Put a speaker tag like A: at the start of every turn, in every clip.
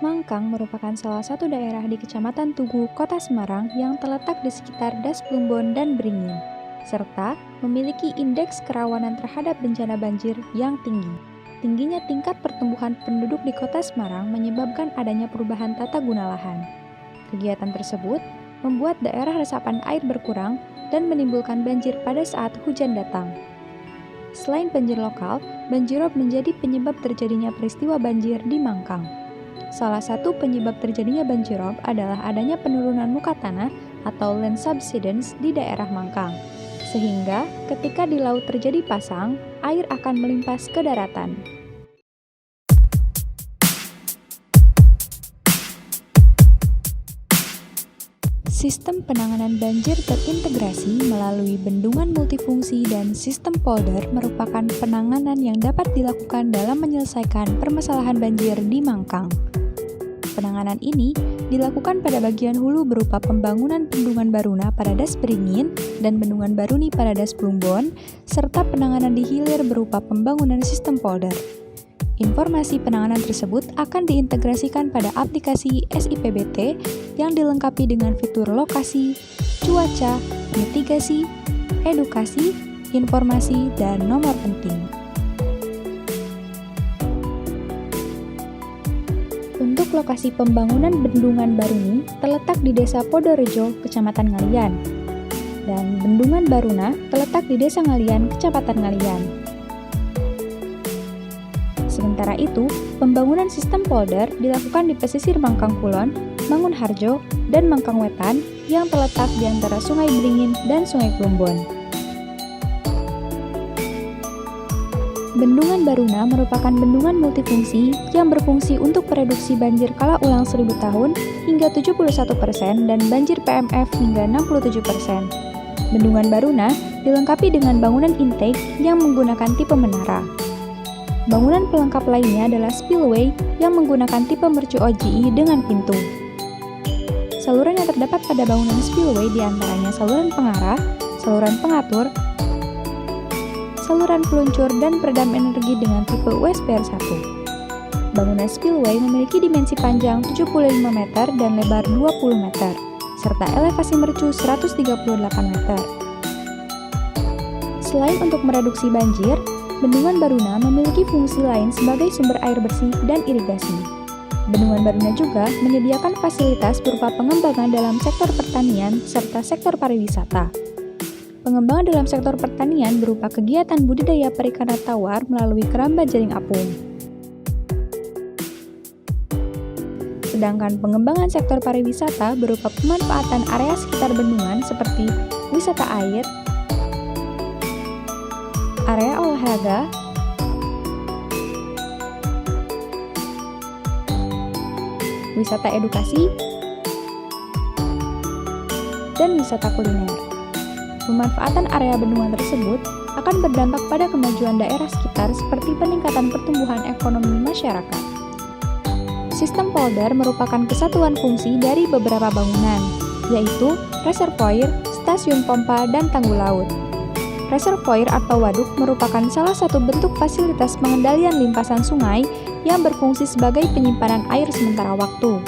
A: Mangkang merupakan salah satu daerah di Kecamatan Tugu, Kota Semarang yang terletak di sekitar Das Plumbon dan Beringin, serta memiliki indeks kerawanan terhadap bencana banjir yang tinggi. Tingginya tingkat pertumbuhan penduduk di Kota Semarang menyebabkan adanya perubahan tata guna lahan. Kegiatan tersebut membuat daerah resapan air berkurang dan menimbulkan banjir pada saat hujan datang. Selain banjir lokal, banjirop menjadi penyebab terjadinya peristiwa banjir di Mangkang. Salah satu penyebab terjadinya banjirop adalah adanya penurunan muka tanah atau land subsidence di daerah Mangkang. Sehingga ketika di laut terjadi pasang, air akan melimpas ke daratan. Sistem penanganan banjir terintegrasi melalui bendungan multifungsi dan sistem polder merupakan penanganan yang dapat dilakukan dalam menyelesaikan permasalahan banjir di Mangkang. Penanganan ini dilakukan pada bagian hulu berupa pembangunan bendungan Baruna pada Das Beringin dan bendungan Baruni pada Das Plumbon, serta penanganan di hilir berupa pembangunan sistem polder. Informasi penanganan tersebut akan diintegrasikan pada aplikasi SIPBT yang dilengkapi dengan fitur lokasi, cuaca, mitigasi, edukasi, informasi, dan nomor penting. Untuk lokasi pembangunan bendungan Baruni terletak di Desa Podorejo, Kecamatan Ngalian, dan bendungan Baruna terletak di Desa Ngalian, Kecamatan Ngalian. Sementara itu, pembangunan sistem polder dilakukan di pesisir Mangkang Kulon, Mangunharjo, dan Mangkang Wetan yang terletak di antara Sungai Beringin dan Sungai Plumbon. Bendungan Baruna merupakan bendungan multifungsi yang berfungsi untuk mereduksi banjir kala ulang 1000 tahun hingga 71% dan banjir PMF hingga 67%. Bendungan Baruna dilengkapi dengan bangunan intake yang menggunakan tipe menara. Bangunan pelengkap lainnya adalah spillway yang menggunakan tipe mercu OGI dengan pintu. Saluran yang terdapat pada bangunan spillway diantaranya saluran pengarah, saluran pengatur, saluran peluncur, dan peredam energi dengan tipe USPR 1. Bangunan spillway memiliki dimensi panjang 75 meter dan lebar 20 meter, serta elevasi mercu 138 meter. Selain untuk mereduksi banjir, Bendungan Baruna memiliki fungsi lain sebagai sumber air bersih dan irigasi. Bendungan Baruna juga menyediakan fasilitas berupa pengembangan dalam sektor pertanian serta sektor pariwisata. Pengembangan dalam sektor pertanian berupa kegiatan budidaya perikanan tawar melalui keramba jaring apung. Sedangkan pengembangan sektor pariwisata berupa pemanfaatan area sekitar bendungan seperti wisata air, area olahraga, wisata edukasi, dan wisata kuliner. Pemanfaatan area bendungan tersebut akan berdampak pada kemajuan daerah sekitar seperti peningkatan pertumbuhan ekonomi masyarakat. Sistem polder merupakan kesatuan fungsi dari beberapa bangunan, yaitu reservoir, stasiun pompa, dan tanggul laut. Reservoir atau waduk merupakan salah satu bentuk fasilitas pengendalian limpasan sungai yang berfungsi sebagai penyimpanan air sementara waktu.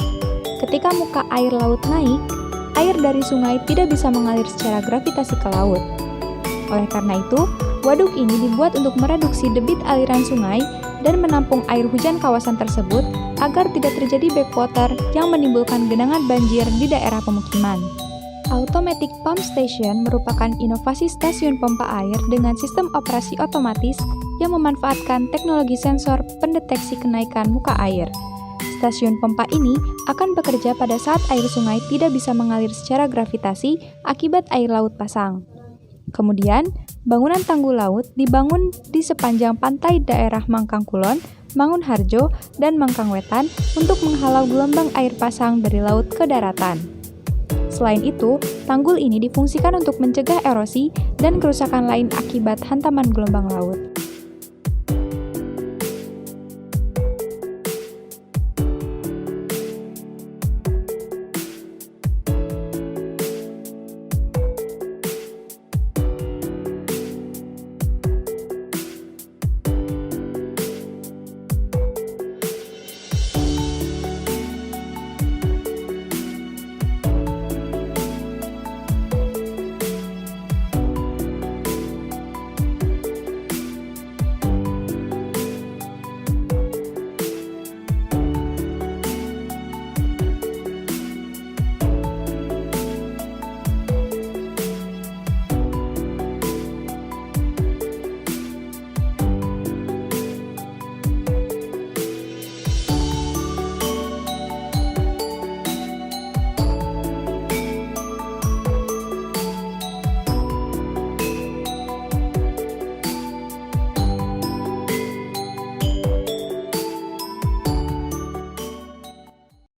A: Ketika muka air laut naik, air dari sungai tidak bisa mengalir secara gravitasi ke laut. Oleh karena itu, waduk ini dibuat untuk mereduksi debit aliran sungai dan menampung air hujan kawasan tersebut agar tidak terjadi backwater yang menimbulkan genangan banjir di daerah pemukiman. Automatic Pump Station merupakan inovasi stasiun pompa air dengan sistem operasi otomatis yang memanfaatkan teknologi sensor pendeteksi kenaikan muka air. Stasiun pompa ini akan bekerja pada saat air sungai tidak bisa mengalir secara gravitasi akibat air laut pasang. Kemudian, bangunan tanggul laut dibangun di sepanjang pantai daerah Mangkang Kulon, Mangunharjo, dan Mangkang Wetan untuk menghalau gelombang air pasang dari laut ke daratan. Selain itu, tanggul ini difungsikan untuk mencegah erosi dan kerusakan lain akibat hantaman gelombang laut.